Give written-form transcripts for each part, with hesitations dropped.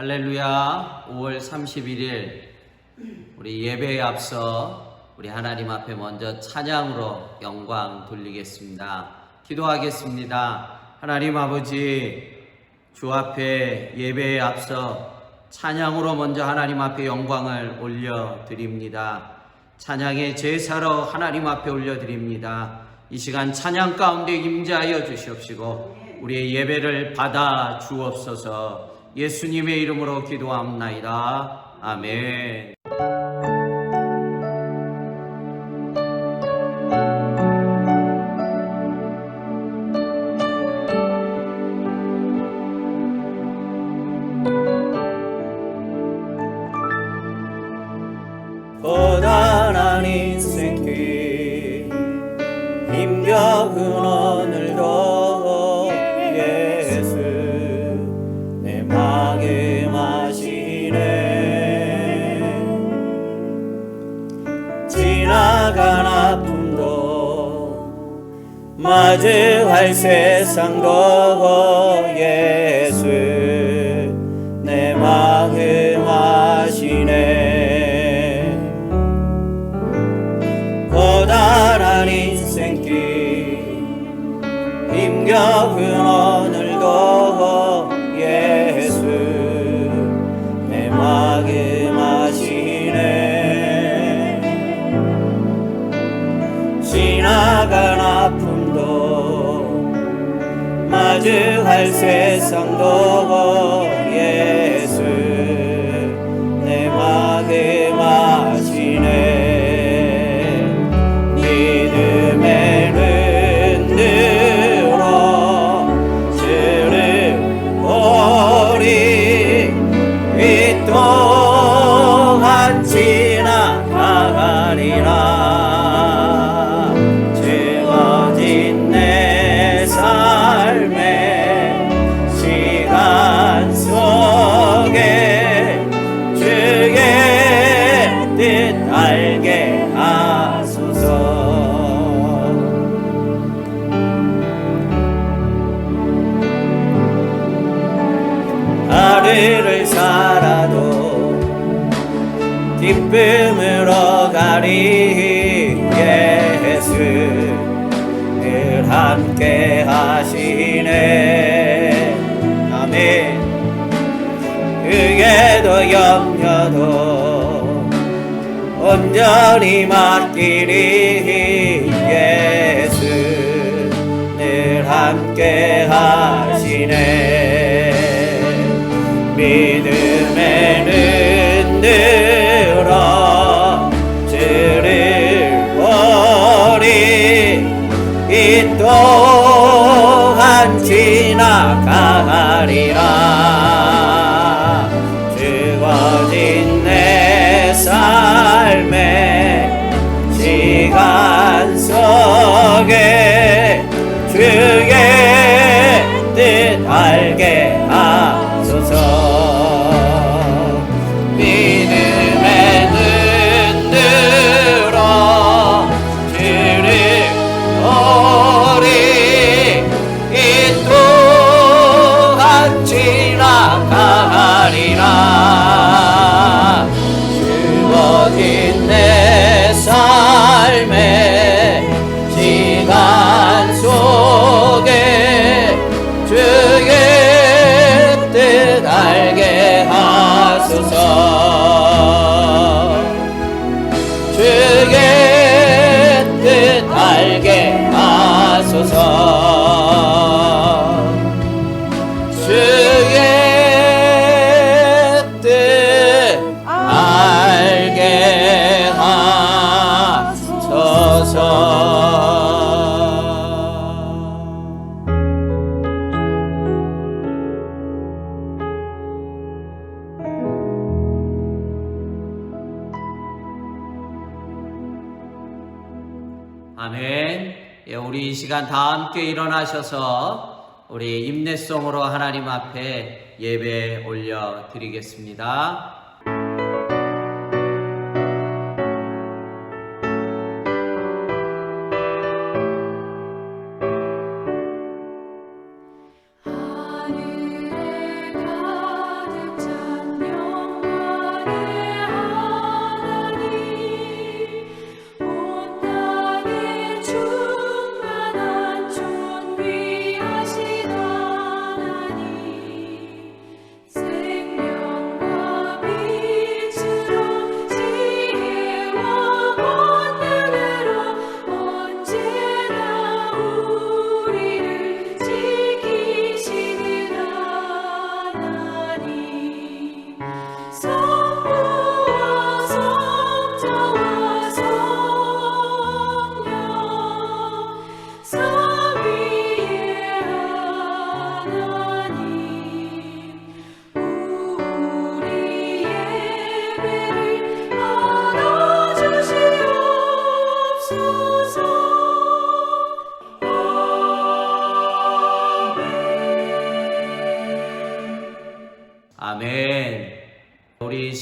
할렐루야. 5월 31일 우리 예배에 앞서 우리 하나님 앞에 먼저 찬양으로 영광 돌리겠습니다. 기도하겠습니다. 하나님 아버지, 주 앞에 예배에 앞서 찬양으로 먼저 하나님 앞에 영광을 올려드립니다. 찬양의 제사로 하나님 앞에 올려드립니다. 이 시간 찬양 가운데 임재하여 주시옵시고 우리의 예배를 받아 주옵소서. 예수님의 이름으로 기도합나이다. 아멘. 고단한 인생길 힘겨운 오늘도 예수 내 마음 아시네. 지나간 아픔도 마주할 세상도 예수 내 마음 아시네. 고단한 인생길 힘겨운 오늘도 예수 내 마음 아시네. 지나간 아픔도 마주할 세상도 예수 내 마음 아시네. 또한 지나가리라. 채워진 내 삶의 시간 속에 주의 뜻 알게 하소서. 하루를 살아도 기쁨으로 가리. 예수 늘 함께 하시네. 아멘. 의에도 염려도 온전히 맡기리. 예수 늘 함께 하시네. 믿음의 눈 들어 주를 보리. 이 또한 지나가리라. 주어진 내 삶의 시간 속에 주의 뜻 알게 하소서. 믿음의 눈 들어 주를 보리. 이 또한 지나가리라. 주어진 내 삶의 시간 속에 주의 뜻 알게 하소서. 주의 뜻 알게 하소서. 주의 뜻 알게 하소서. 아멘. 우리 이 시간 다 함께 일어나셔서 우리 임내송으로 하나님 앞에 예배 올려 드리겠습니다. 하늘에 가득 차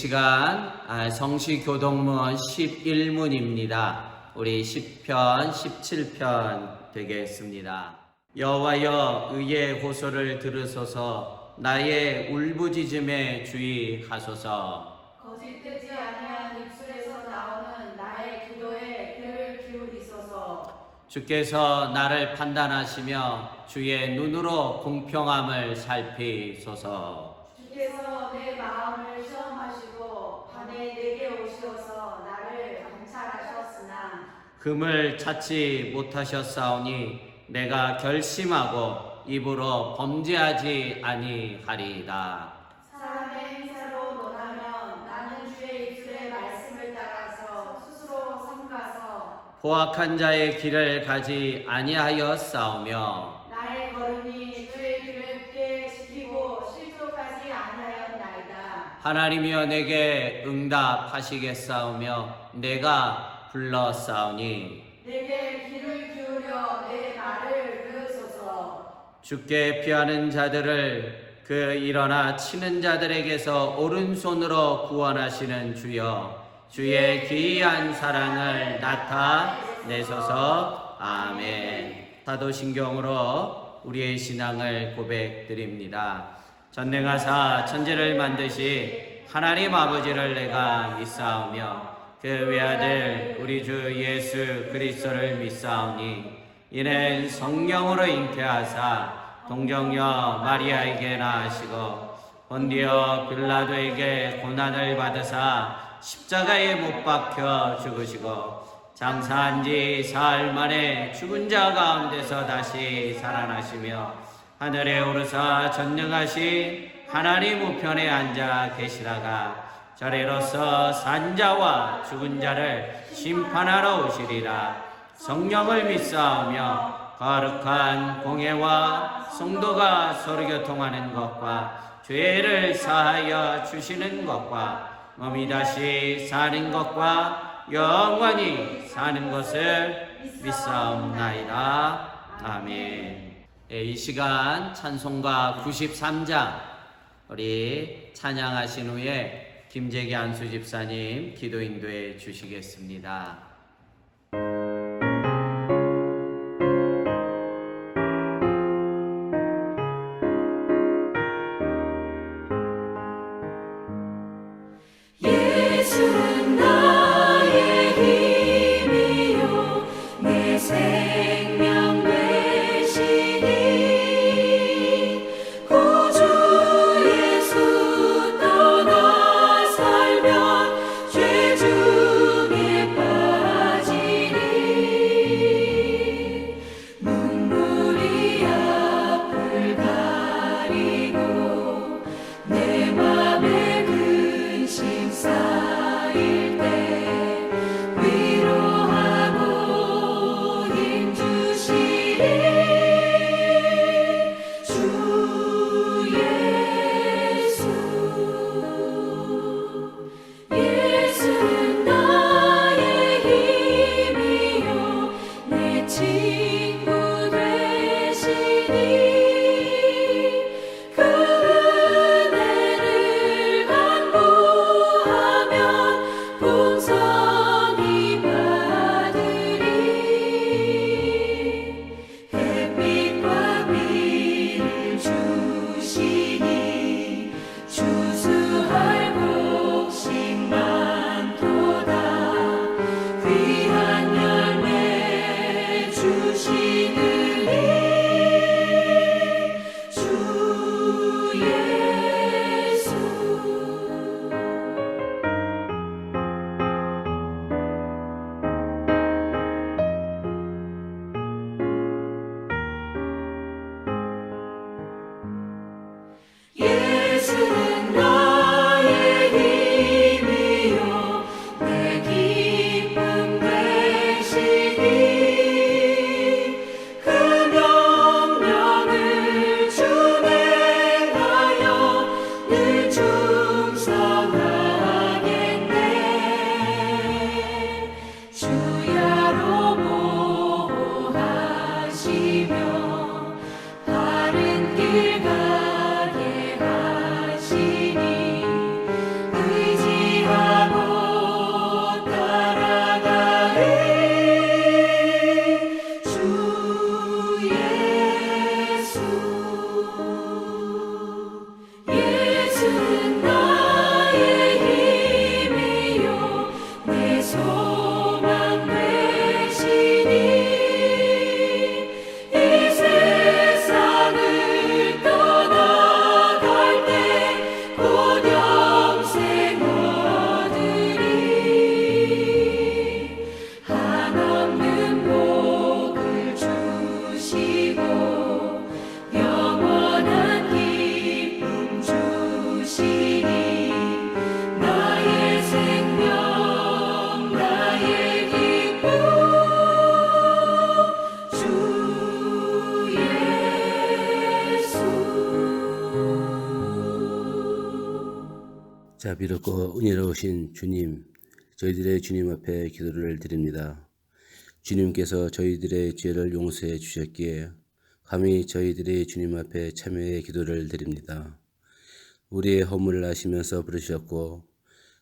시간 성시교동문 11문입니다. 우리 10편, 17편 되겠습니다. 여호와여 의의 호소를 들으소서. 나의 울부짖음에 주의하소서. 거짓되지 아니한 입술에서 나오는 나의 기도에 귀를 기울이소서. 주께서 나를 판단하시며 주의 눈으로 공평함을 살피소서. 주께서 내 마음을 시험하시고 밤에 내게 오시어서 나를 관찰하셨으나 금을 찾지 못하셨사오니 내가 결심하고 입으로 범죄하지 아니하리이다. 사람의 행사로 논하면 나는 주의 입술의 말씀을 따라서 스스로 삼가서 포악한 자의 길을 가지 아니하였사오며 나의 걸음이 주의 길을 꽤 지키고 실족하지 아니하였나이다. 하나님이여 내게 응답하시겠사오며 내가 불렀사오니 내게 귀를 기울여 내 말을 들으소서. 주께 피하는 자들을 그 일어나 치는 자들에게서 오른손으로 구원하시는 주여 주의 기이한 사랑을 나타내소서. 아멘. 사도신경으로 우리의 신앙을 고백드립니다. 전능하사 천지를 만드시 하나님 아버지를 내가 믿사오며 그 외아들 우리 주 예수 그리스도를 믿사오니 이는 성령으로 잉태하사 동정녀 마리아에게 낳으시고 본디오 빌라도에게 고난을 받으사 십자가에 못 박혀 죽으시고 장사한 지 사흘 만에 죽은 자 가운데서 다시 살아나시며 하늘에 오르사 전능하신 하나님 우편에 앉아 계시다가 저래로서 산자와 죽은 자를 심판하러 오시리라. 성령을 믿사오며 거룩한 공회와 성도가 서로 교통하는 것과 죄를 사하여 주시는 것과 몸이 다시 사는 것과 영원히 사는 것을 믿사옵나이다. 아멘. 이 시간 찬송가 93장 우리 찬양하신 후에 김재기 안수 집사님 기도 인도해 주시겠습니다. 예수는 나의 힘이요 내 생명 되시니 구주 예수 떠나 살면 죄 중에 자, 비롭고 은혜로우신 주님, 저희들의 주님 앞에 기도를 드립니다. 주님께서 저희들의 죄를 용서해 주셨기에 감히 저희들의 주님 앞에 참여의 기도를 드립니다. 우리의 허물을 아시면서 부르셨고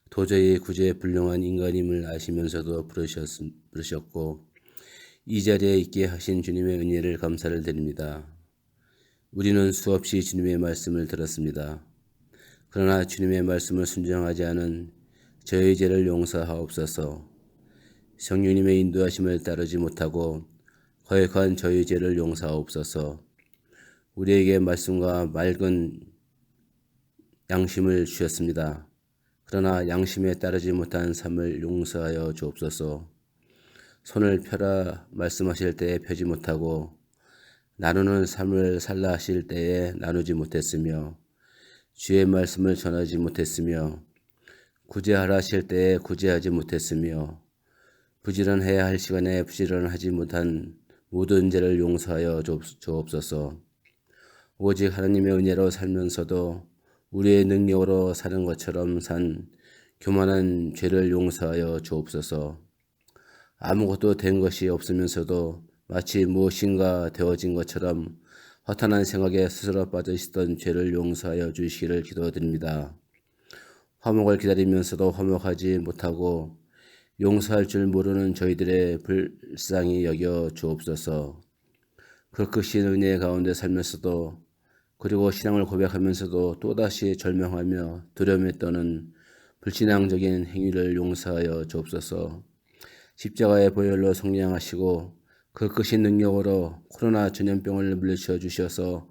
도저히 구제 불능한 인간임을 아시면서도 부르셨고 이 자리에 있게 하신 주님의 은혜를 감사를 드립니다. 우리는 수없이 주님의 말씀을 들었습니다. 그러나 주님의 말씀을 순종하지 않은 저희 죄를 용서하옵소서. 성령님의 인도하심을 따르지 못하고 거역한 저희 죄를 용서하옵소서. 우리에게 말씀과 맑은 양심을 주셨습니다. 그러나 양심에 따르지 못한 삶을 용서하여 주옵소서. 손을 펴라 말씀하실 때에 펴지 못하고 나누는 삶을 살라 하실 때에 나누지 못했으며 주의 말씀을 전하지 못했으며 구제하라 하실 때에 구제하지 못했으며 부지런해야 할 시간에 부지런하지 못한 모든 죄를 용서하여 주옵소서. 오직 하나님의 은혜로 살면서도 우리의 능력으로 사는 것처럼 산 교만한 죄를 용서하여 주옵소서. 아무것도 된 것이 없으면서도 마치 무엇인가 되어진 것처럼 허탄한 생각에 스스로 빠져있던 죄를 용서하여 주시기를 기도드립니다. 화목을 기다리면서도 화목하지 못하고 용서할 줄 모르는 저희들의 불쌍히 여겨 주옵소서. 그 크신 은혜 가운데 살면서도 그리고 신앙을 고백하면서도 또다시 절망하며 두려움에 떠는 불신앙적인 행위를 용서하여 주옵소서. 십자가의 보혈로 성량하시고 그 크신 능력으로 코로나 전염병을 물리쳐 주셔서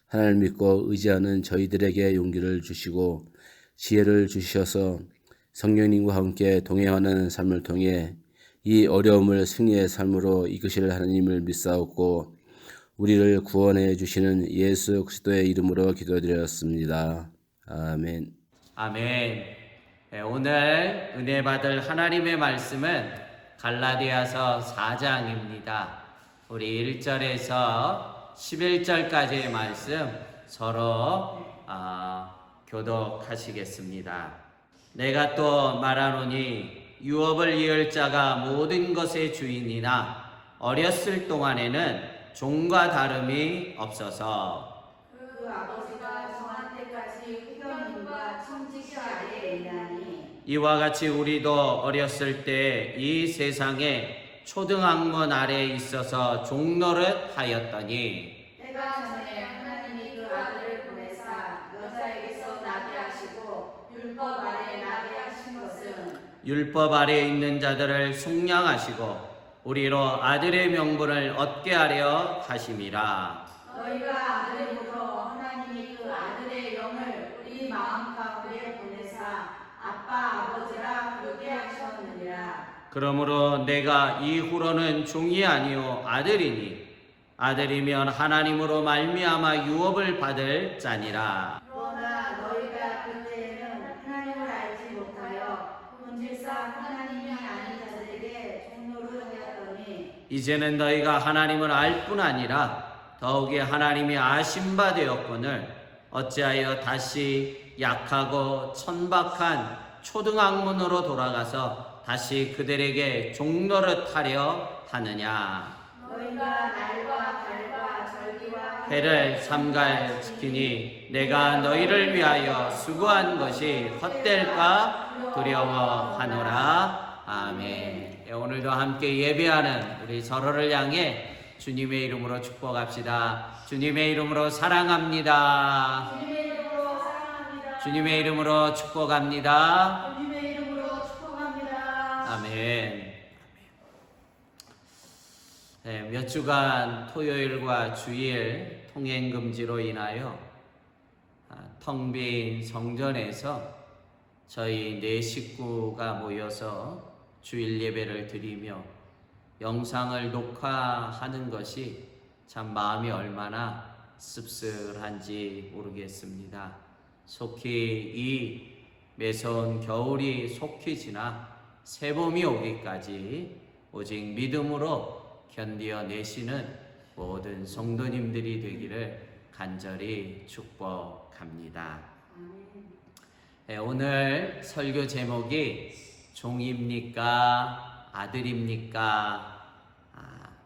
하나님을 믿고 의지하는 저희들에게 용기를 주시고 지혜를 주셔서 성령님과 함께 동행하는 삶을 통해 이 어려움을 승리의 삶으로 이끄실 하나님을 믿사옵고 우리를 구원해 주시는 예수 그리스도의 이름으로 기도드렸습니다. 아멘. 아멘. 네, 오늘 은혜 받을 하나님의 말씀은 갈라디아서 4장입니다. 우리 1절에서 11절까지의 말씀 서로 교독하시겠습니다. 내가 또 말하노니 유업을 이을 자가 모든 것의 주인이나 어렸을 동안에는 종과 다름이 없어서 그 아버지가 정한 때까지 후견인과 청지기 아래에 있나니 이와 같이 우리도 어렸을 때 이 세상에 초등학문 아래에 있어서 종노릇 하였더니 때가 전에 하나님이 그 아들을 보내사 여자에게서 나게 하시고 율법 아래 나게 하신 것은 율법 아래에 있는 자들을 속량하시고 우리로 아들의 명분을 얻게 하려 하심이라. 너희가 아들임으로 하나님이 그 아들의 영을 우리 마음 가운데 보내사 아빠 아버지라 부르게 하셨느니라. 그러므로 내가 이후로는 종이 아니요 아들이니 아들이면 하나님으로 말미암아 유업을 받을 자니라. 그러나 너희가 그때에는 하나님을 알지 못하여 본질상 하나님이 아닌 자들에게 종노릇 하였더니 이제는 너희가 하나님을 알 뿐 아니라 더욱이 하나님이 아신 바 되었거늘 어찌하여 다시 약하고 천박한 초등학문으로 돌아가서 다시 그들에게 종노릇 하려 하느냐. 너희가 날과 달과 절기와 해를 삼갈 지키니 내가 너희를 위하여 수고한 것이 헛될까 두려워하노라. 아멘. 오늘도 함께 예배하는 우리 서로를 향해 주님의 이름으로 축복합시다. 주님의 이름으로 사랑합니다. 주님의 이름으로 사랑합니다. 주님의 이름으로 축복합니다. 주님의 이름으로 축복합니다. 아멘. 네, 몇 주간 토요일과 주일 통행 금지로 인하여 텅 빈 성전에서 저희 네 식구가 모여서 주일 예배를 드리며 영상을 녹화하는 것이 참 마음이 얼마나 씁쓸한지 모르겠습니다. 속히 이 매서운 겨울이 속히 지나 새봄이 오기까지 오직 믿음으로 견디어내시는 모든 성도님들이 되기를 간절히 축복합니다. 오늘 설교 제목이 종입니까? 아들입니까?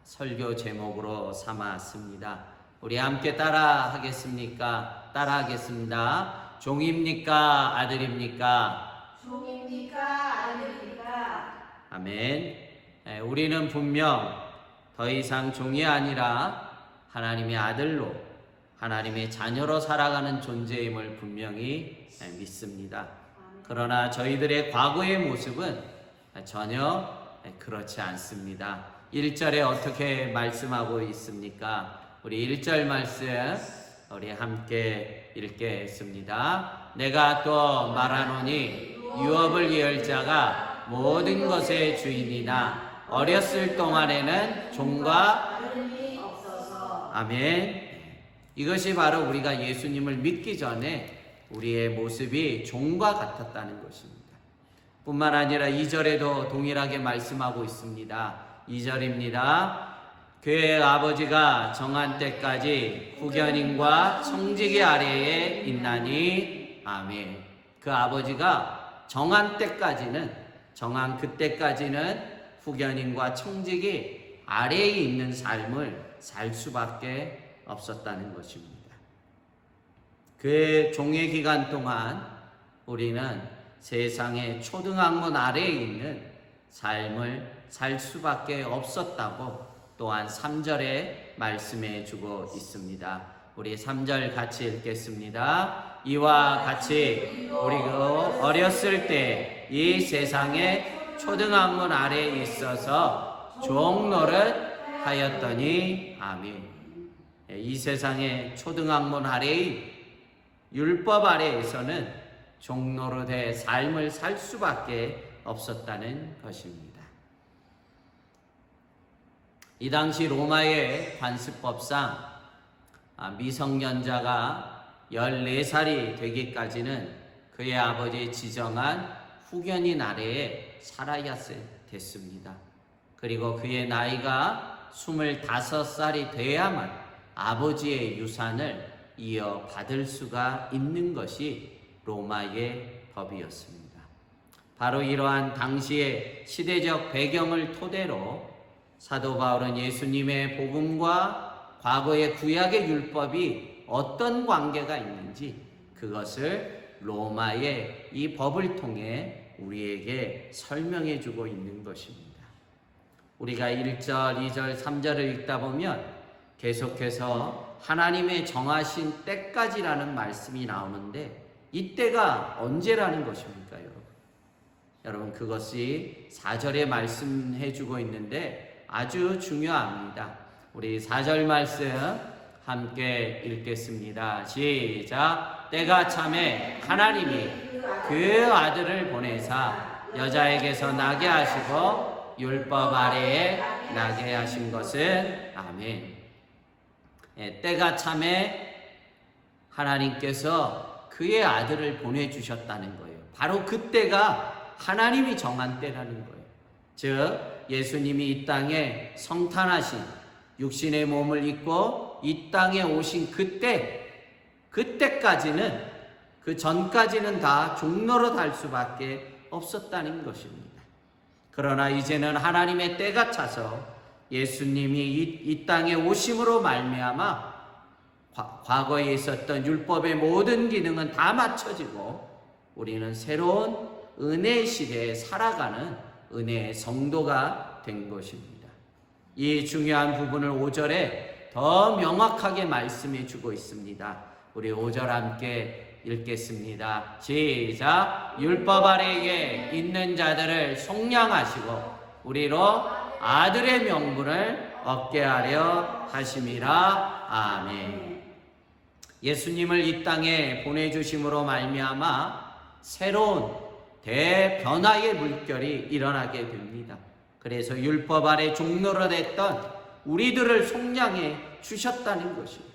설교 제목으로 삼았습니다. 우리 함께 따라 하겠습니까? 따라 하겠습니다. 종입니까? 아들입니까? 종입니까? 아들입니까? 아멘. 우리는 분명 더 이상 종이 아니라 하나님의 아들로, 하나님의 자녀로 살아가는 존재임을 분명히 믿습니다. 그러나 저희들의 과거의 모습은 전혀 그렇지 않습니다. 1절에 어떻게 말씀하고 있습니까? 우리 1절 말씀 우리 함께 읽겠습니다. 내가 또 말하노니 유업을 이을 자가 모든 것의 주인이나 어렸을 동안에는 종과 다름이 없어서. 아멘. 이것이 바로 우리가 예수님을 믿기 전에 우리의 모습이 종과 같았다는 것입니다. 뿐만 아니라 2절에도 동일하게 말씀하고 있습니다. 2절입니다. 그의 아버지가 정한 때까지 후견인과 청지기 아래에 있나니. 아멘. 그 아버지가 정한 때까지는, 정한 그때까지는 후견인과 청지기 아래에 있는 삶을 살 수밖에 없었다는 것입니다. 그 종의 기간 동안 우리는 세상의 초등학문 아래에 있는 삶을 살 수밖에 없었다고 또한 3절에 말씀해 주고 있습니다. 우리 3절 같이 읽겠습니다. 이와 같이 우리가 어렸을 때 이 세상의 초등학문 아래에 있어서 종 노릇 하였더니. 아멘. 이 세상의 초등학문 아래의 율법 아래에서는 종 노릇의 삶을 살 수밖에 없었다는 것입니다. 이 당시 로마의 관습법상 미성년자가 14살이 되기까지는 그의 아버지의 지정한 후견인 아래에 살아야 됐습니다. 그리고 그의 나이가 25살이 돼야만 아버지의 유산을 이어받을 수가 있는 것이 로마의 법이었습니다. 바로 이러한 당시의 시대적 배경을 토대로 사도 바울은 예수님의 복음과 과거의 구약의 율법이 어떤 관계가 있는지 그것을 로마의 이 법을 통해 우리에게 설명해 주고 있는 것입니다. 우리가 1절, 2절, 3절을 읽다 보면 계속해서 하나님의 정하신 때까지라는 말씀이 나오는데 이 때가 언제라는 것입니까, 여러분? 여러분, 그것이 4절에 말씀해 주고 있는데 아주 중요합니다. 우리 4절 말씀 함께 읽겠습니다. 시작. 때가 참에 하나님이 그 아들을 보내사 여자에게서 나게 하시고 율법 아래에 나게 하신 것은. 아멘. 때가 참에 하나님께서 그의 아들을 보내주셨다는 거예요. 바로 그때가 하나님이 정한 때라는 거예요. 즉 예수님이 이 땅에 성탄하신 육신의 몸을 입고 이 땅에 오신 그때까지는, 그 전까지는 다 종로로 달 수밖에 없었다는 것입니다. 그러나 이제는 하나님의 때가 차서 예수님이 이 땅에 오심으로 말미암아 과거에 있었던 율법의 모든 기능은 다 맞춰지고 우리는 새로운 은혜의 시대에 살아가는 은혜의 성도가 된 것입니다. 이 중요한 부분을 5절에 더 명확하게 말씀해 주고 있습니다. 우리 5절 함께 읽겠습니다. 시작. 율법 아래에 있는 자들을 속량하시고 우리로 아들의 명분을 얻게 하려 하심이라. 아멘. 예수님을 이 땅에 보내주심으로 말미암아 새로운 대변화의 물결이 일어나게 됩니다. 그래서 율법 아래 종로로 됐던 우리들을 속량해 주셨다는 것입니다.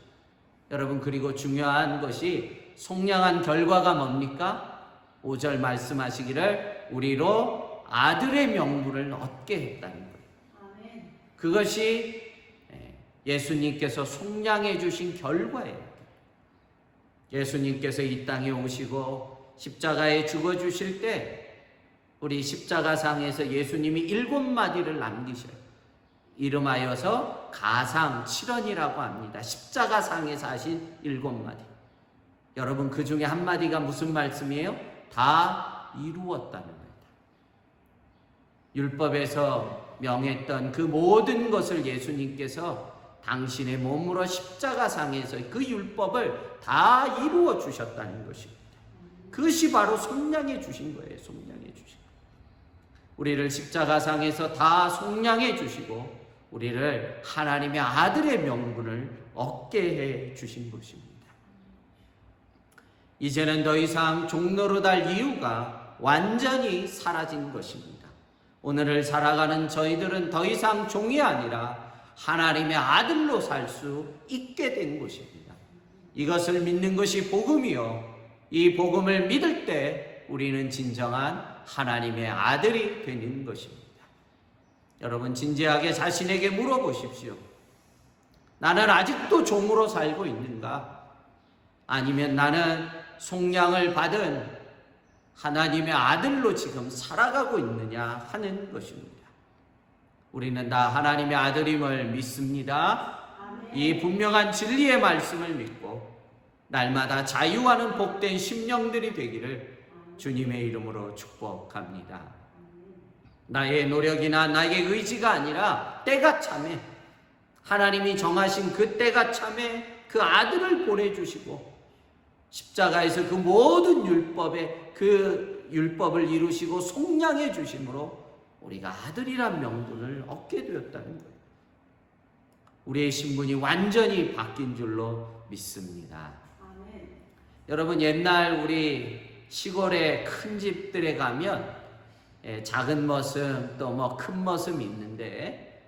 여러분, 그리고 중요한 것이 속량한 결과가 뭡니까? 5절 말씀하시기를 우리로 아들의 명분을 얻게 했다는 거예요. 아멘. 그것이 예수님께서 속량해 주신 결과예요. 예수님께서 이 땅에 오시고 십자가에 죽어 주실 때 우리 십자가상에서 예수님이 7마디를 남기셔요. 이름하여서 가상 7언이라고 합니다. 십자가상에서 하신 7마디. 여러분, 그 중에 한마디가 무슨 말씀이에요? 다 이루었다는 겁니다. 율법에서 명했던 그 모든 것을 예수님께서 당신의 몸으로 십자가상에서 그 율법을 다 이루어 주셨다는 것입니다. 그것이 바로 속량해 주신 거예요. 속량해 주신 거예요. 우리를 십자가상에서 다 속량해 주시고 우리를 하나님의 아들의 명분을 얻게 해 주신 것입니다. 이제는 더 이상 종로로 달 이유가 완전히 사라진 것입니다. 오늘을 살아가는 저희들은 더 이상 종이 아니라 하나님의 아들로 살 수 있게 된 것입니다. 이것을 믿는 것이 복음이요. 이 복음을 믿을 때 우리는 진정한 하나님의 아들이 되는 것입니다. 여러분, 진지하게 자신에게 물어보십시오. 나는 아직도 종으로 살고 있는가? 아니면 나는 속량을 받은 하나님의 아들로 지금 살아가고 있느냐 하는 것입니다. 우리는 다 하나님의 아들임을 믿습니다. 이 분명한 진리의 말씀을 믿고 날마다 자유하는 복된 심령들이 되기를 주님의 이름으로 축복합니다. 나의 노력이나 나의 의지가 아니라 때가 참에 하나님이 정하신 그 때가 참에 그 아들을 보내주시고 십자가에서 그 모든 율법을 이루시고 속량해 주심으로 우리가 아들이란 명분을 얻게 되었다는 거예요. 우리의 신분이 완전히 바뀐 줄로 믿습니다. 아멘. 여러분, 옛날 우리 시골의 큰 집들에 가면 작은 머슴 또 뭐 큰 머슴이 있는데,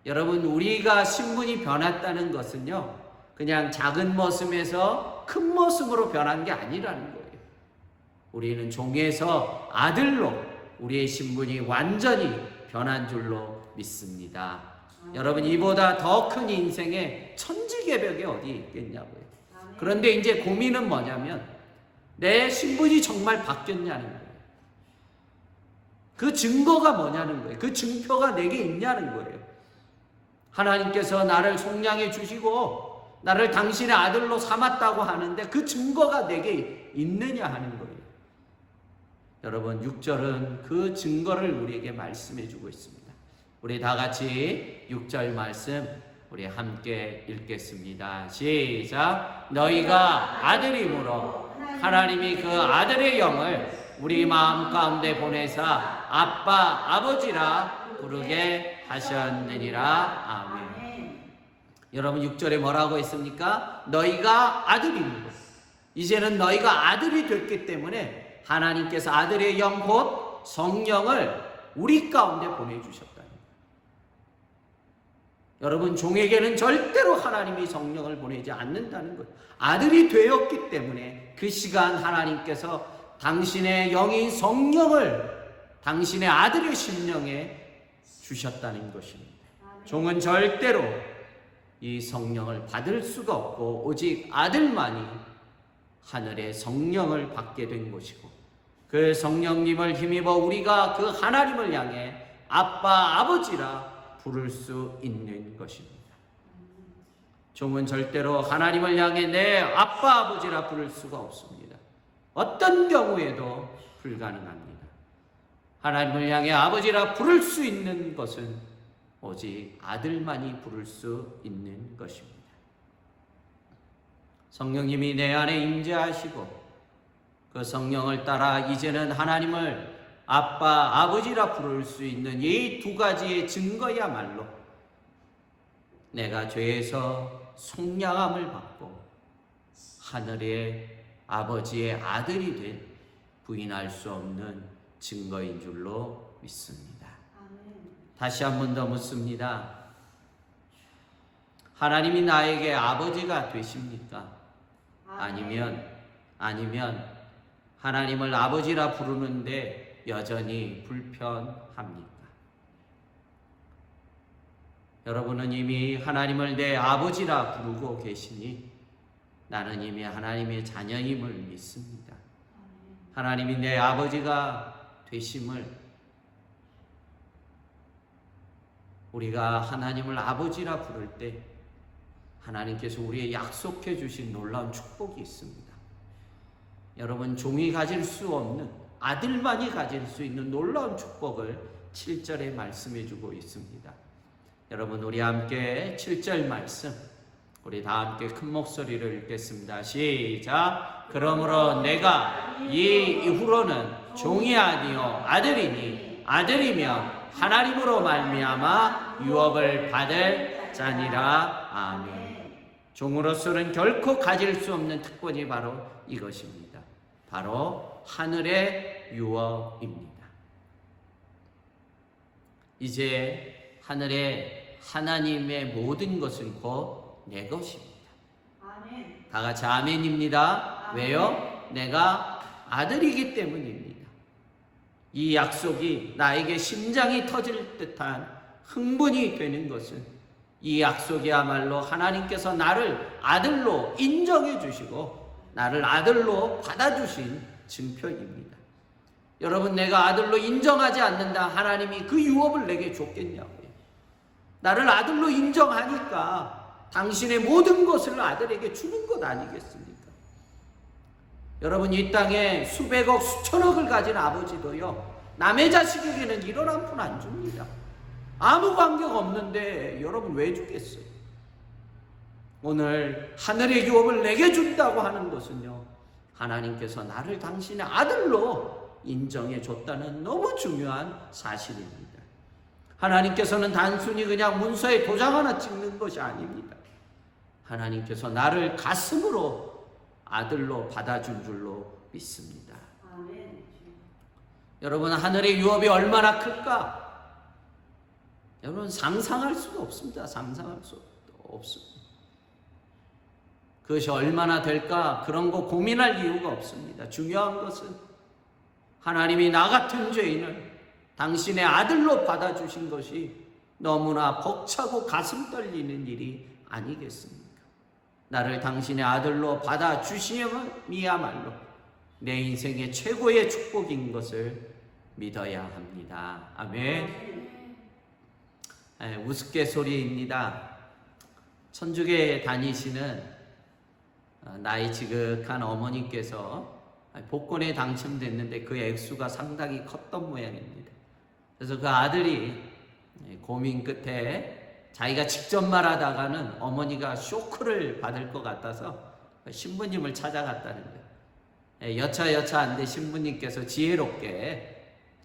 여러분, 우리가 신분이 변했다는 것은요 그냥 작은 머슴에서 큰 머슴으로 변한 게 아니라는 거예요. 우리는 종에서 아들로 우리의 신분이 완전히 변한 줄로 믿습니다. 여러분, 이보다 더 큰 인생에 천지개벽이 어디 있겠냐고요. 그런데 이제 고민은 뭐냐면 내 신분이 정말 바뀌었냐는 거예요. 그 증거가 뭐냐는 거예요. 그 증표가 내게 있냐는 거예요. 하나님께서 나를 속량해 주시고 나를 당신의 아들로 삼았다고 하는데 그 증거가 내게 있느냐 하는 거예요. 여러분, 6절은 그 증거를 우리에게 말씀해 주고 있습니다. 우리 다 같이 6절 말씀 우리 함께 읽겠습니다. 시작. 너희가 아들이므로 하나님이 그 아들의 영을 우리 마음 가운데 보내사 아빠 아버지라 부르게 하셨느니라. 아멘. 여러분, 6절에 뭐라고 했습니까? 너희가 아들이므로. 이제는 너희가 아들이 됐기 때문에 하나님께서 아들의 영 곧 성령을 우리 가운데 보내주셨다. 여러분, 종에게는 절대로 하나님이 성령을 보내지 않는다는 것. 아들이 되었기 때문에 그 시간 하나님께서 당신의 영인 성령을 당신의 아들의 심령에 주셨다는 것입니다. 종은 절대로 이 성령을 받을 수가 없고 오직 아들만이 하늘의 성령을 받게 된 것이고, 그 성령님을 힘입어 우리가 그 하나님을 향해 아빠 아버지라 부를 수 있는 것입니다. 종은 절대로 하나님을 향해 내 아빠 아버지라 부를 수가 없습니다. 어떤 경우에도 불가능합니다. 하나님을 향해 아버지라 부를 수 있는 것은 오직 아들만이 부를 수 있는 것입니다. 성령님이 내 안에 임재하시고 그 성령을 따라 이제는 하나님을 아빠, 아버지라 부를 수 있는 이 두 가지의 증거야말로 내가 죄에서 속량함을 받고 하늘의 아버지의 아들이 된 부인할 수 없는 증거인 줄로 믿습니다. 다시 한 번 더 묻습니다. 하나님이 나에게 아버지가 되십니까? 아니면 하나님을 아버지라 부르는데 여전히 불편합니까? 여러분은 이미 하나님을 내 아버지라 부르고 계시니 나는 이미 하나님의 자녀임을 믿습니다. 하나님이 내 아버지가 되심을 우리가 하나님을 아버지라 부를 때 하나님께서 우리의 약속해 주신 놀라운 축복이 있습니다. 여러분, 종이 가질 수 없는, 아들만이 가질 수 있는 놀라운 축복을 7절에 말씀해 주고 있습니다. 여러분, 우리 함께 7절 말씀, 우리 다 함께 큰 목소리로 읽겠습니다. 시작. 그러므로 내가 이후로는 종이 아니요 아들이니 아들이면 하나님으로 말미암아 유업을 받을 자니라. 아멘. 종으로서는 결코 가질 수 없는 특권이 바로 이것입니다. 바로 하늘의 유업입니다. 이제 하늘의 하나님의 모든 것은 곧 내 것입니다. 아멘. 다 같이 아멘입니다. 왜요? 내가 아들이기 때문입니다. 이 약속이 나에게 심장이 터질 듯한 흥분이 되는 것은 이 약속이야말로 하나님께서 나를 아들로 인정해 주시고 나를 아들로 받아주신 증표입니다. 여러분, 내가 아들로 인정하지 않는다 하나님이 그 유업을 내게 줬겠냐고요. 나를 아들로 인정하니까 당신의 모든 것을 아들에게 주는 것 아니겠습니까? 여러분, 이 땅에 수백억 수천억을 가진 아버지도요, 남의 자식에게는 이런 한 푼 안 줍니다. 아무 관계가 없는데 여러분 왜 주겠어요? 오늘 하늘의 유업을 내게 준다고 하는 것은요, 하나님께서 나를 당신의 아들로 인정해 줬다는 너무 중요한 사실입니다. 하나님께서는 단순히 그냥 문서에 도장 하나 찍는 것이 아닙니다. 하나님께서 나를 가슴으로 아들로 받아준 줄로 믿습니다. 아멘. 여러분, 하늘의 유업이 얼마나 클까? 여러분, 상상할 수도 없습니다. 상상할 수도 없습니다. 그것이 얼마나 될까? 그런 거 고민할 이유가 없습니다. 중요한 것은 하나님이 나 같은 죄인을 당신의 아들로 받아주신 것이 너무나 벅차고 가슴 떨리는 일이 아니겠습니까? 나를 당신의 아들로 받아주시면이야말로 내 인생의 최고의 축복인 것을 믿어야 합니다. 아멘. 우스갯소리입니다. 천주교에 다니시는 나이 지극한 어머니께서 복권에 당첨됐는데 그 액수가 상당히 컸던 모양입니다. 그래서 그 아들이 고민 끝에 자기가 직접 말하다가는 어머니가 쇼크를 받을 것 같아서 신부님을 찾아갔다는 거예요. 여차 안 돼 신부님께서 지혜롭게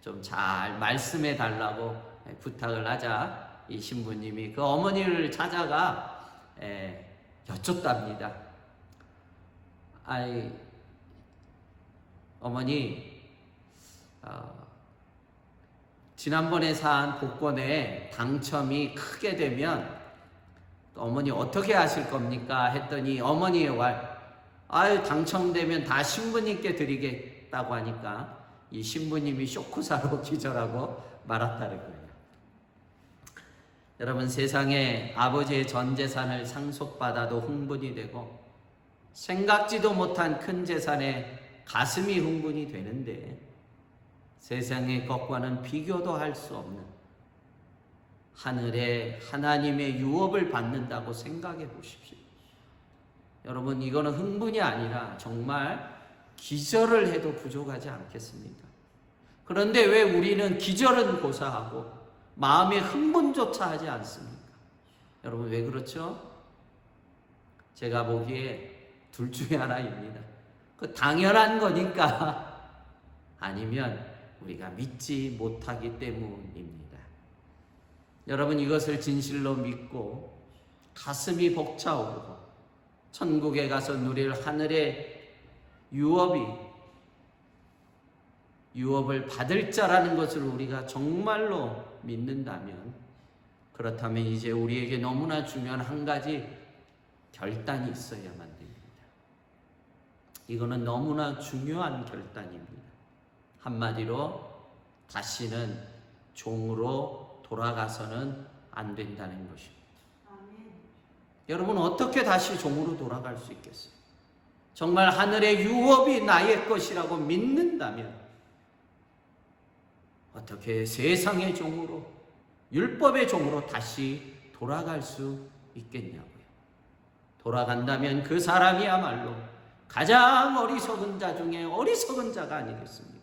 좀 잘 말씀해 달라고 부탁을 하자 이 신부님이 그 어머니를 찾아가 여쭙답니다. 아이, 어머니, 지난번에 산 복권에 당첨이 크게 되면 어머니 어떻게 하실 겁니까? 했더니 어머니의 말, 당첨되면 다 신부님께 드리겠다고 하니까 이 신부님이 쇼크사로 기절하고 말았다는 거예요. 여러분, 세상에 아버지의 전 재산을 상속받아도 흥분이 되고 생각지도 못한 큰 재산에 가슴이 흥분이 되는데 세상의 것과는 비교도 할 수 없는 하늘에 하나님의 유업을 받는다고 생각해 보십시오. 여러분, 이거는 흥분이 아니라 정말 기절을 해도 부족하지 않겠습니까? 그런데 왜 우리는 기절은 고사하고 마음의 흥분조차 하지 않습니까? 여러분, 왜 그렇죠? 제가 보기에 둘 중에 하나입니다. 그 당연한 거니까 아니면 우리가 믿지 못하기 때문입니다. 여러분, 이것을 진실로 믿고 가슴이 벅차오르고 천국에 가서 누릴 하늘의 유업을 받을 자라는 것을 우리가 정말로 믿는다면, 그렇다면 이제 우리에게 너무나 중요한 한 가지 결단이 있어야만 됩니다. 이거는 너무나 중요한 결단입니다. 한마디로 다시는 종으로 돌아가서는 안 된다는 것입니다. 아멘. 여러분, 어떻게 다시 종으로 돌아갈 수 있겠어요? 정말 하늘의 유업이 나의 것이라고 믿는다면 어떻게 세상의 종으로, 율법의 종으로 다시 돌아갈 수 있겠냐고요. 돌아간다면 그 사람이야말로 가장 어리석은 자 중에 어리석은 자가 아니겠습니까?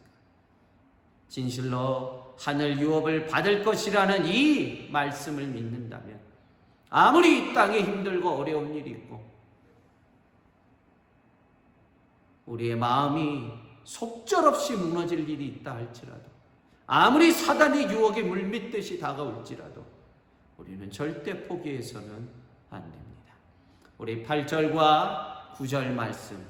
진실로 하늘 유업을 받을 것이라는 이 말씀을 믿는다면 아무리 이 땅에 힘들고 어려운 일이 있고 우리의 마음이 속절없이 무너질 일이 있다 할지라도, 아무리 사단의 유혹에 물밀듯이 다가올지라도 우리는 절대 포기해서는 안 됩니다. 우리 8절과 9절 말씀,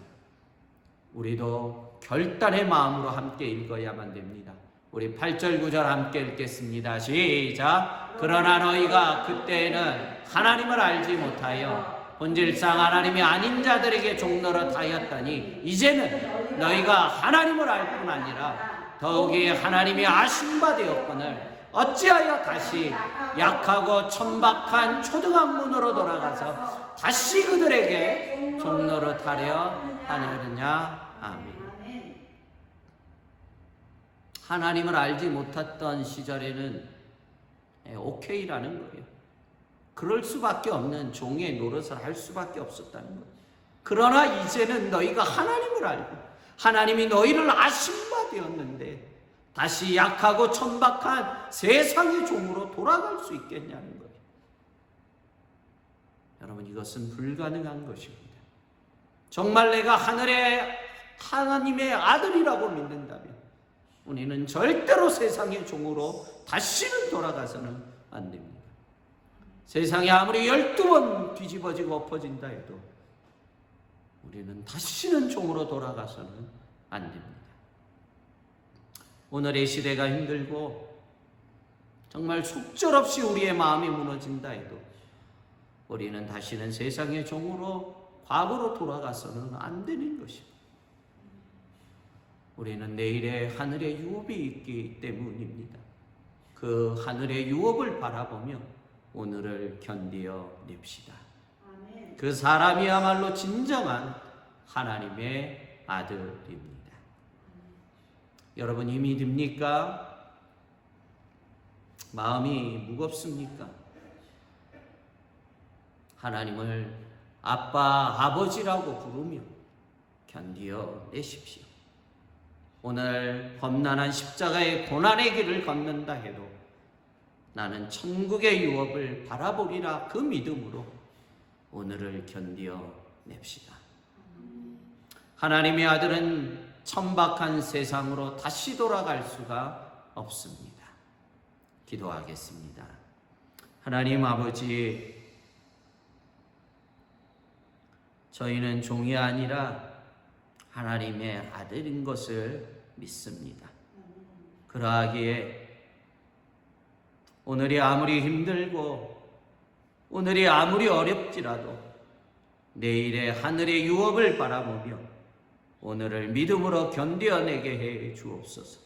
우리도 결단의 마음으로 함께 읽어야만 됩니다. 우리 8절 9절 함께 읽겠습니다. 시작. 그러나 너희가 그때에는 하나님을 알지 못하여 본질상 하나님이 아닌 자들에게 종노릇 하였더니 이제는 너희가 하나님을 알 뿐 아니라 더욱이 하나님이 아신 바 되었거늘 어찌하여 다시 약하고 천박한 초등학문으로 돌아가서 다시 그들에게 종노릇 하려 하느냐. 아멘. 하나님을 알지 못했던 시절에는 오케이라는 거예요. 그럴 수밖에 없는 종의 노릇을 할 수밖에 없었다는 거예요. 그러나 이제는 너희가 하나님을 알고 하나님이 너희를 아신 바 되었는데 다시 약하고 천박한 세상의 종으로 돌아갈 수 있겠냐는 거예요. 여러분, 이것은 불가능한 것입니다. 정말 내가 하나님의 아들이라고 믿는다면 우리는 절대로 세상의 종으로 다시는 돌아가서는 안 됩니다. 세상이 아무리 12번 뒤집어지고 엎어진다 해도 우리는 다시는 종으로 돌아가서는 안 됩니다. 오늘의 시대가 힘들고 정말 속절없이 우리의 마음이 무너진다 해도 우리는 다시는 세상의 종으로 과거로 돌아가서는 안 되는 것입니다. 우리는 내일의 하늘의 유업이 있기 때문입니다. 그 하늘의 유업을 바라보며 오늘을 견디어 냅시다. 그 사람이야말로 진정한 하나님의 아들입니다. 여러분, 힘이 듭니까? 마음이 무겁습니까? 하나님을 아빠, 아버지라고 부르며 견디어 내십시오. 오늘 험난한 십자가의 고난의 길을 걷는다 해도 나는 천국의 유업을 바라보리라, 그 믿음으로 오늘을 견디어 냅시다. 하나님의 아들은 천박한 세상으로 다시 돌아갈 수가 없습니다. 기도하겠습니다. 하나님 아버지, 저희는 종이 아니라 하나님의 아들인 것을 믿습니다. 그러하기에 오늘이 아무리 힘들고 오늘이 아무리 어렵지라도 내일의 하늘의 유업을 바라보며 오늘을 믿음으로 견뎌내게 해 주옵소서.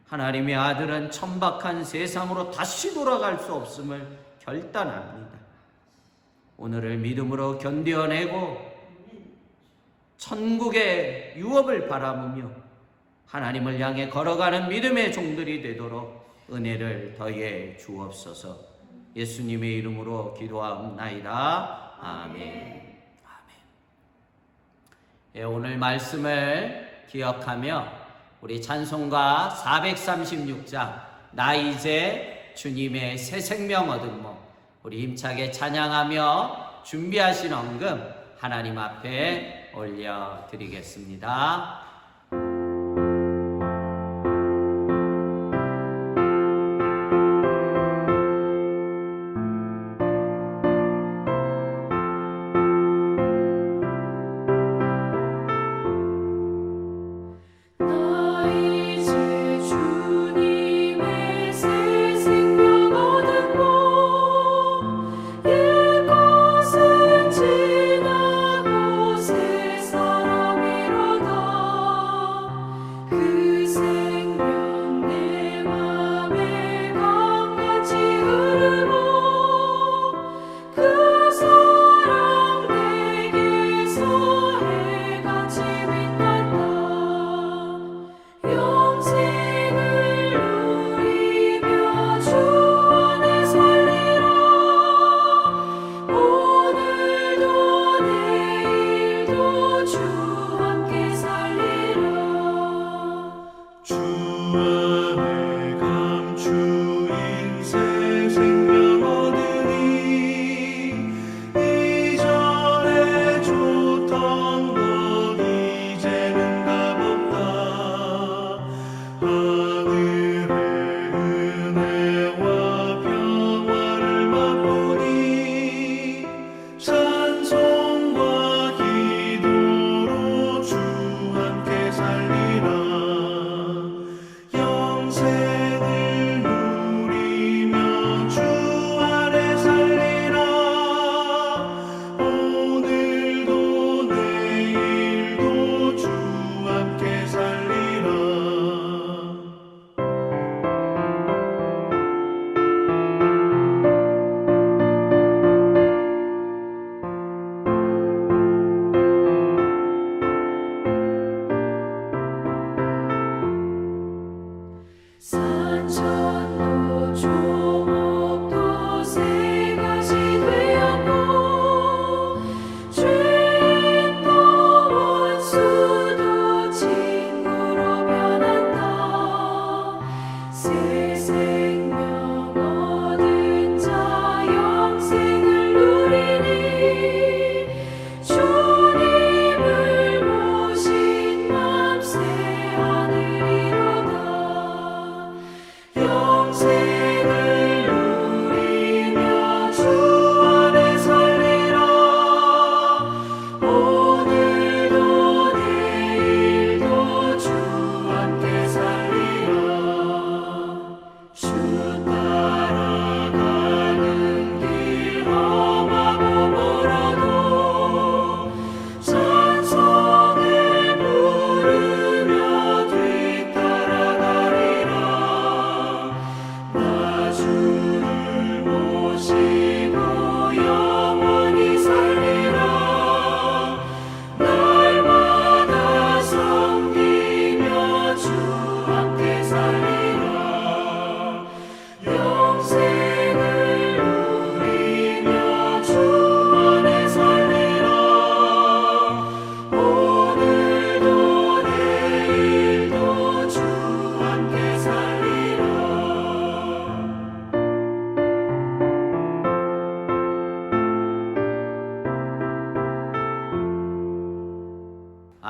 하나님의 아들은 천박한 세상으로 다시 돌아갈 수 없음을 결단합니다. 오늘을 믿음으로 견뎌내고 천국의 유업을 바라보며 하나님을 향해 걸어가는 믿음의 종들이 되도록 은혜를 더해 주옵소서. 예수님의 이름으로 기도하옵나이다. 아멘. 예, 오늘 말씀을 기억하며 우리 찬송가 436장 나 이제 주님의 새 생명 얻은 몸, 우리 힘차게 찬양하며 준비하신 헌금 하나님 앞에 올려드리겠습니다. 지나고 새 사람이로다.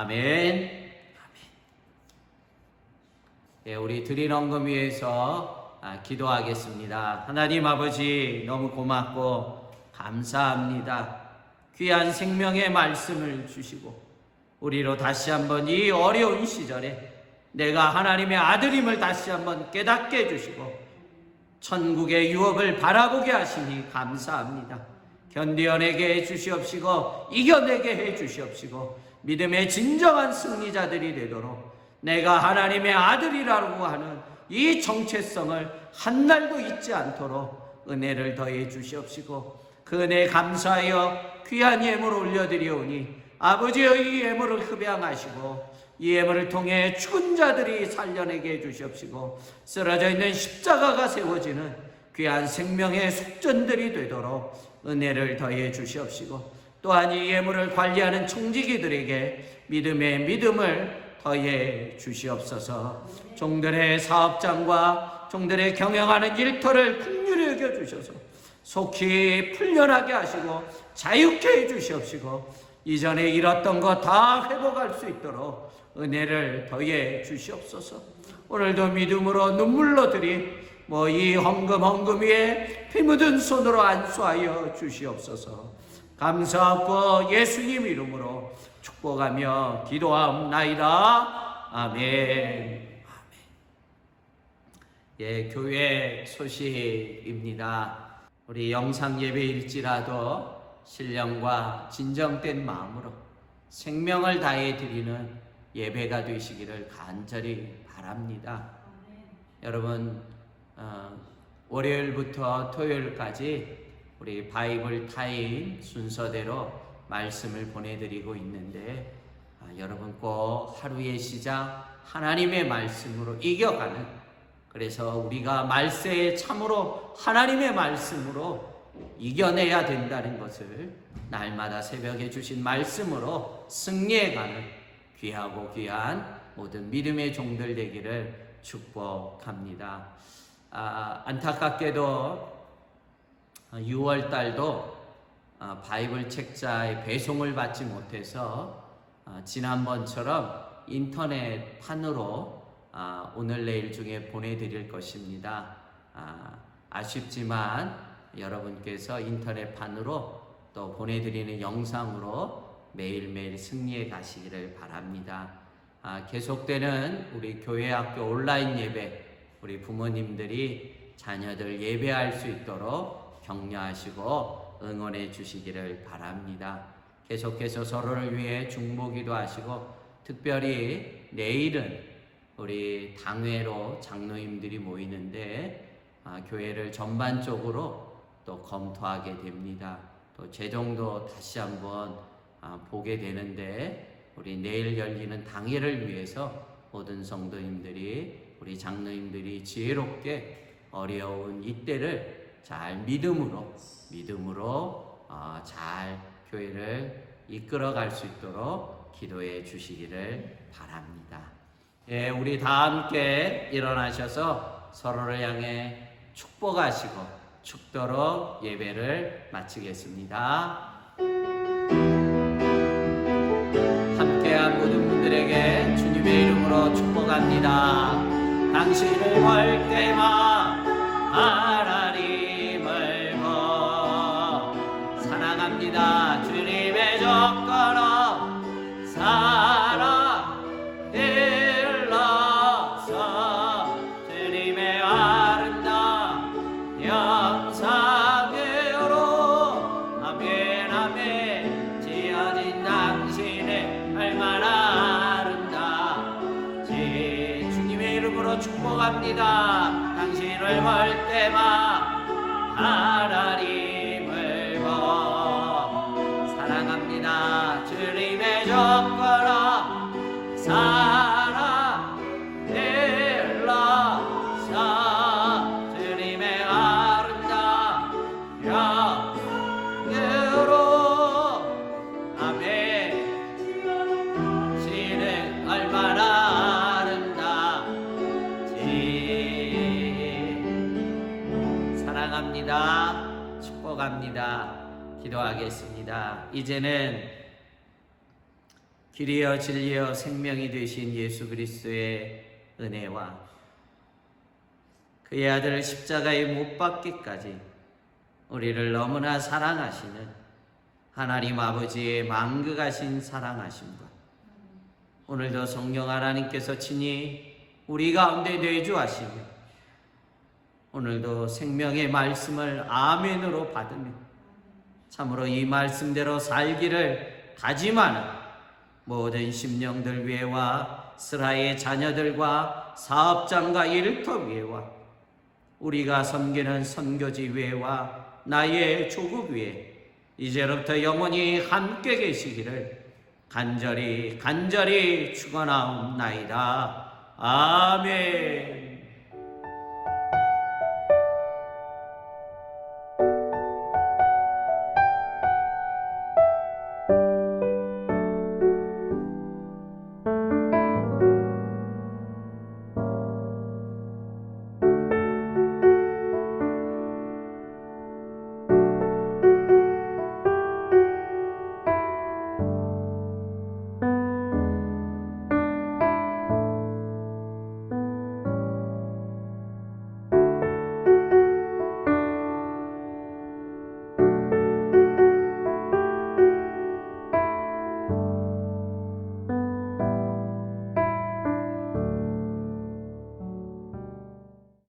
아멘. 예, 우리 드린 헌금 위해서 기도하겠습니다. 하나님 아버지, 너무 고맙고 감사합니다. 귀한 생명의 말씀을 주시고 우리로 다시 한번 이 어려운 시절에 내가 하나님의 아들임을 다시 한번 깨닫게 해주시고 천국의 유업을 바라보게 하시니 감사합니다. 견디어내게 해주시옵시고 이겨내게 해주시옵시고 믿음의 진정한 승리자들이 되도록 내가 하나님의 아들이라고 하는 이 정체성을 한날도 잊지 않도록 은혜를 더해 주시옵시고 그 은혜 감사하여 귀한 예물을 올려드리오니 아버지의 이 예물을 흡양하시고 이 예물을 통해 죽은 자들이 살려내게 해주시옵시고 쓰러져 있는 십자가가 세워지는 귀한 생명의 속전들이 되도록 은혜를 더해 주시옵시고 또한 이 예물을 관리하는 청지기들에게 믿음의 믿음을 더해 주시옵소서. 종들의 사업장과 종들의 경영하는 일터를 긍휼히 여겨주셔서 속히 풀려나게 하시고 자유케 해주시옵시고 이전에 잃었던 거 다 회복할 수 있도록 은혜를 더해 주시옵소서. 오늘도 믿음으로 눈물로 드린 이 헌금 위에 피 묻은 손으로 안수하여 주시옵소서. 감사하고 예수님 이름으로 축복하며 기도하옵나이다. 아멘. 예, 교회 소식입니다. 우리 영상 예배일지라도 신령과 진정된 마음으로 생명을 다해 드리는 예배가 되시기를 간절히 바랍니다. 여러분, 월요일부터 토요일까지 우리 바이블 타임 순서대로 말씀을 보내드리고 있는데 여러분 꼭 하루의 시작 하나님의 말씀으로 이겨가는, 그래서 우리가 말세에 참으로 하나님의 말씀으로 이겨내야 된다는 것을 날마다 새벽에 주신 말씀으로 승리해가는 귀하고 귀한 모든 믿음의 종들 되기를 축복합니다. 안타깝게도 6월 달도 바이블 책자의 배송을 받지 못해서 지난번처럼 인터넷판으로 오늘 내일 중에 보내드릴 것입니다. 아쉽지만 여러분께서 인터넷판으로 또 보내드리는 영상으로 매일매일 승리해 가시기를 바랍니다. 계속되는 우리 교회학교 온라인 예배, 우리 부모님들이 자녀들 예배할 수 있도록 격려하시고 응원해 주시기를 바랍니다. 계속해서 서로를 위해 중보기도 하시고, 특별히 내일은 우리 당회로 장로님들이 모이는데 교회를 전반적으로 또 검토하게 됩니다. 또 재정도 다시 한번 보게 되는데 우리 내일 열리는 당회를 위해서 모든 성도님들이, 우리 장로님들이 지혜롭게 어려운 이때를 잘 믿음으로 잘 교회를 이끌어갈 수 있도록 기도해 주시기를 바랍니다. 예, 우리 다 함께 일어나셔서 서로를 향해 축복하시고 축도로 예배를 마치겠습니다. 함께한 모든 분들에게 주님의 이름으로 축복합니다. 당신을 볼 때마다 하나님을 보 사랑합니다. 주님의 조건어 사랑 일러서 주님의 아름다운 영상으로 아멘 아멘 지어진 당신의 얼마나 아름다운지 주님의 이름으로 축복합니다. 당신을 볼 때마다 하나님을 보 사랑합니다. 주님의 조건어 사랑 일러서 주님의 아름다운 영으로 아멘 지는 얼마나 아름다운지 사랑합니다. 축복합니다. 기도하겠습니다. 이제는 길이여 진리여 생명이 되신 예수 그리스도의 은혜와 그의 아들 십자가에 못 박기까지 우리를 너무나 사랑하시는 하나님 아버지의 만극하신 사랑하심과 오늘도 성령 하나님께서 친히 우리 가운데 내주하시며 오늘도 생명의 말씀을 아멘으로 받으며 참으로 이 말씀대로 살기를 다짐하는 모든 심령들 위에와 스라의 자녀들과 사업장과 일터 위에와 우리가 섬기는 선교지 위에와 나의 조국 위에 이제부터 영원히 함께 계시기를 간절히 축원하옵나이다. 아멘.